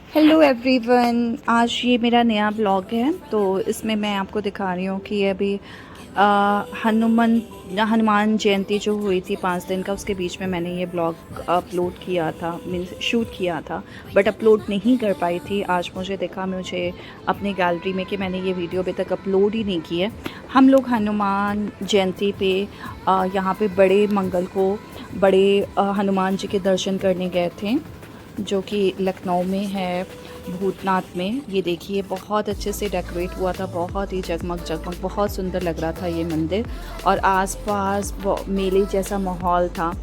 Hello everyone, आज ये मेरा नया ब्लॉग है। तो इसमें मैं आपको दिखा रही हूँ कि अभी हनुमान जयंती जो हुई थी 5 दिन का, उसके बीच में मैंने ये ब्लॉग अपलोड किया था, मीन्स शूट किया था, बट अपलोड नहीं कर पाई थी। आज मुझे अपनी गैलरी में कि मैंने ये वीडियो अभी तक अपलोड ही नहीं की है। हम लोग हनुमान जयंती पे यहाँ पे बड़े मंगल को बड़े हनुमान जी के दर्शन करने गए थे, जो कि लखनऊ में है, भूतनाथ में। ये देखिए बहुत अच्छे से डेकोरेट हुआ था, बहुत ही जगमग जगमग, बहुत सुंदर लग रहा था ये मंदिर। और आसपास मेले जैसा माहौल था।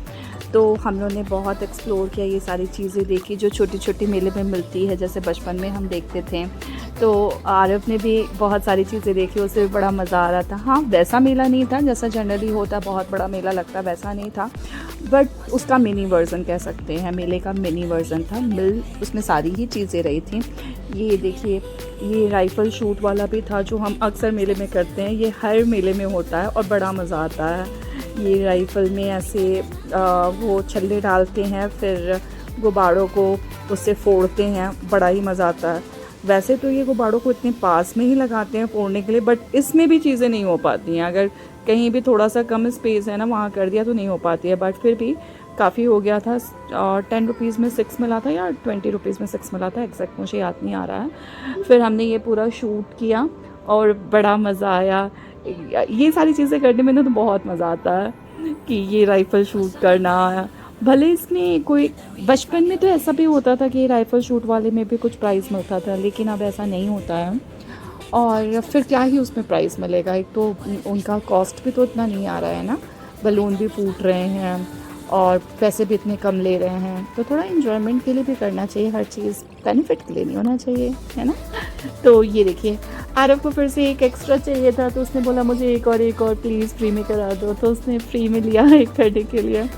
तो हम लोगों ने बहुत एक्सप्लोर किया, ये सारी चीज़ें देखी जो छोटी छोटी मेले में मिलती है, जैसे बचपन में हम देखते थे। तो आरव ने भी बहुत सारी चीज़ें देखी, उसे भी बड़ा मज़ा आ रहा था। हाँ, वैसा मेला नहीं था जैसा जनरली होता, बहुत बड़ा मेला लगता, वैसा नहीं था, बट उसका मिनी वर्ज़न कह सकते हैं, मेले का मिनी वर्ज़न था। उसमें सारी ही चीज़ें रही थी। ये देखिए, ये राइफ़ल शूट वाला भी था जो हम अक्सर मेले में करते हैं, ये हर मेले में होता है और बड़ा मज़ा आता है। ये राइफ़ल में ऐसे वो छल्ले डालते हैं, फिर गुब्बारों को उससे फोड़ते हैं, बड़ा ही मज़ा आता है। वैसे तो ये गुब्बारों को इतने पास में ही लगाते हैं फोड़ने के लिए, बट इसमें भी चीज़ें नहीं हो पाती हैं। अगर कहीं भी थोड़ा सा कम स्पेस है ना, वहाँ कर दिया तो नहीं हो पाती है, बट फिर भी काफ़ी हो गया था। 10 रुपीज़ में 6 मिला था या 20 रुपीज़ में 6 मिला था, एग्जैक्ट मुझे याद नहीं आ रहा है। फिर हमने ये पूरा शूट किया और बड़ा मज़ा आया। ये सारी चीज़ें करने में ना तो बहुत मज़ा आता है कि ये राइफ़ल शूट करना। भले इसमें कोई, बचपन में तो ऐसा भी होता था कि राइफ़ल शूट वाले में भी कुछ प्राइज़ मिलता था, लेकिन अब ऐसा नहीं होता है। और फिर क्या ही उसमें प्राइज़ मिलेगा, एक तो उनका कॉस्ट भी तो इतना नहीं आ रहा है ना, बलून भी फूट रहे हैं और पैसे भी इतने कम ले रहे हैं। तो थोड़ा इन्जॉयमेंट के लिए भी करना चाहिए, हर चीज़ बेनिफिट के लिए नहीं होना चाहिए, है ना। तो ये देखिए, आरव को फिर से एक एक्स्ट्रा चाहिए था, तो उसने बोला मुझे एक और प्लीज़ फ्री में करा दो। तो उसने फ्री में लिया एक करने के लिए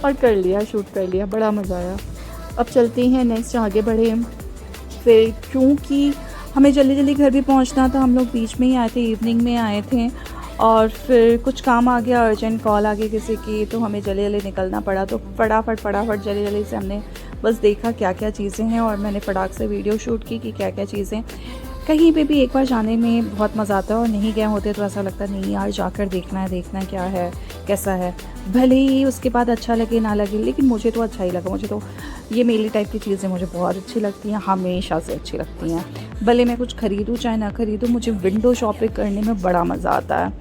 और कर लिया, शूट कर लिया, बड़ा मज़ा आया। अब चलते हैं नेक्स्ट, आगे बढ़े। फिर क्योंकि हमें जल्दी जल्दी घर भी पहुंचना था, हम लोग बीच में ही आए थे, इवनिंग में आए थे, और फिर कुछ काम आ गया, अर्जेंट कॉल आ गई किसी की, तो हमें जल्दी जल्दी निकलना पड़ा। तो फटाफट जल्दी जल्दी से हमने बस देखा क्या क्या चीज़ें हैं, और मैंने फटाक से वीडियो शूट की कि क्या क्या चीज़ें। कहीं पे भी एक बार जाने में बहुत मज़ा आता है, और नहीं गए होते तो ऐसा लगता नहीं यार, जाकर देखना है क्या है कैसा है। भले ही उसके बाद अच्छा लगे ना लगे, लेकिन मुझे तो अच्छा ही लगा। मुझे तो ये मेले टाइप की चीज़ें मुझे बहुत अच्छी लगती हैं, हमेशा से अच्छी लगती हैं। भले मैं कुछ ख़रीदूँ चाहे ना ख़रीदूँ, मुझे विंडो शॉपिंग करने में बड़ा मज़ा आता है।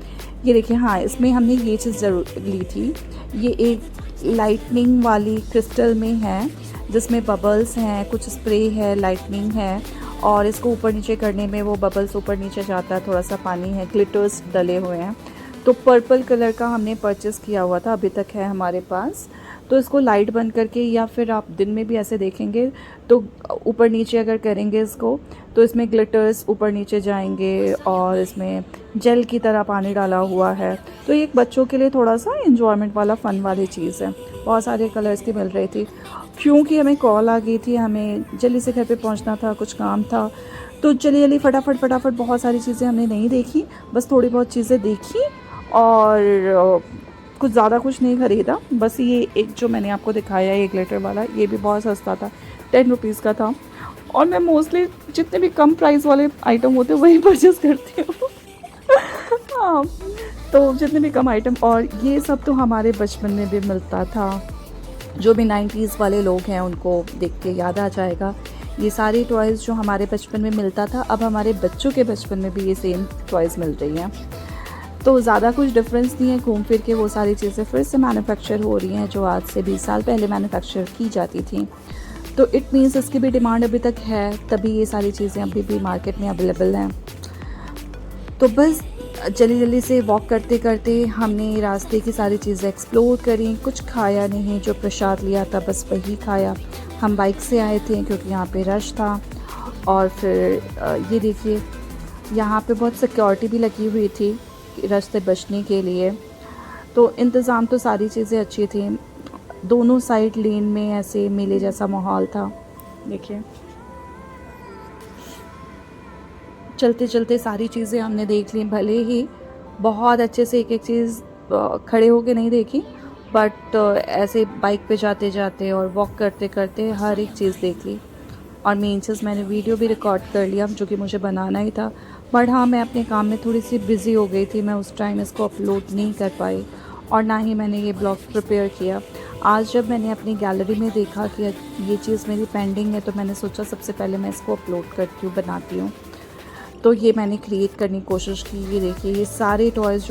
ये देखिए, हाँ, इसमें हमने ये चीज़ ज़रूर ली थी। ये एक लाइटनिंग वाली क्रिस्टल में है, जिसमें बबल्स हैं, कुछ स्प्रे है, लाइटनिंग है, और इसको ऊपर नीचे करने में वो बबल्स ऊपर नीचे जाता है, थोड़ा सा पानी है, ग्लिटर्स डले हुए हैं। तो पर्पल कलर का हमने परचेस किया हुआ था, अभी तक है हमारे पास। तो इसको लाइट बंद करके, या फिर आप दिन में भी ऐसे देखेंगे तो ऊपर नीचे अगर करेंगे इसको, तो इसमें ग्लिटर्स ऊपर नीचे जाएंगे, और इसमें जेल की तरह पानी डाला हुआ है। तो एक बच्चों के लिए थोड़ा सा एंजॉयमेंट वाला, फ़न वाली चीज़ है। बहुत सारे कलर्स की मिल रही थी। क्योंकि हमें कॉल आ गई थी, हमें जल्दी से घर पे पहुंचना था, कुछ काम था, तो जल्दी जल्दी फटाफट बहुत सारी चीज़ें हमने नहीं देखी, बस थोड़ी बहुत चीज़ें देखी, और कुछ ज़्यादा कुछ नहीं ख़रीदा। बस ये एक जो मैंने आपको दिखाया है, ये ग्लिटर वाला, ये भी बहुत सस्ता था, 10 रुपीज़ का था। और मैं मोस्टली जितने भी कम प्राइस वाले आइटम होते हैं वही परचेस करती हूँ। हाँ, तो जितने भी कम आइटम, और ये सब तो हमारे बचपन में भी मिलता था। जो भी 90s वाले लोग हैं उनको देख के याद आ जाएगा। ये सारे टॉयज़ जो हमारे बचपन में मिलता था, अब हमारे बच्चों के बचपन में भी ये सेम टॉयज़ मिल रही हैं। तो ज़्यादा कुछ डिफरेंस नहीं है, घूम फिर के वो सारी चीज़ें फिर से मैन्युफैक्चर हो रही हैं जो आज से 20 साल पहले मैन्युफैक्चर की जाती थी। तो इट मीन्स इसकी भी डिमांड अभी तक है, तभी ये सारी चीज़ें अभी भी मार्केट में अवेलेबल हैं। तो बस जल्दी जल्दी से वॉक करते करते हमने रास्ते की सारी चीज़ें एक्सप्लोर करी, कुछ खाया नहीं, जो प्रसाद लिया था बस वही खाया। हम बाइक से आए थे क्योंकि यहाँ पे रश था। और फिर ये देखिए, यहाँ पे बहुत सिक्योरिटी भी लगी हुई थी रश से बचने के लिए। तो इंतज़ाम तो सारी चीज़ें अच्छी थी, दोनों साइड लेन में ऐसे मेले जैसा माहौल था। देखिए, चलते चलते सारी चीज़ें हमने देख ली, भले ही बहुत अच्छे से एक एक चीज़ खड़े होके नहीं देखी, बट ऐसे बाइक पे जाते जाते और वॉक करते करते हर एक चीज़ देख ली। और मेन चीज़ मैंने वीडियो भी रिकॉर्ड कर लिया जो कि मुझे बनाना ही था, बट हाँ मैं अपने काम में थोड़ी सी बिज़ी हो गई थी, मैं उस टाइम इसको अपलोड नहीं कर पाई और ना ही मैंने ये ब्लॉग प्रिपेयर किया। आज जब मैंने अपनी गैलरी में देखा कि ये चीज़ मेरी पेंडिंग है, तो मैंने सोचा सबसे पहले मैं इसको अपलोड करती हूँ, बनाती हूँ। तो ये मैंने क्रिएट करने की कोशिश की। ये देखिए, ये सारे टॉयज़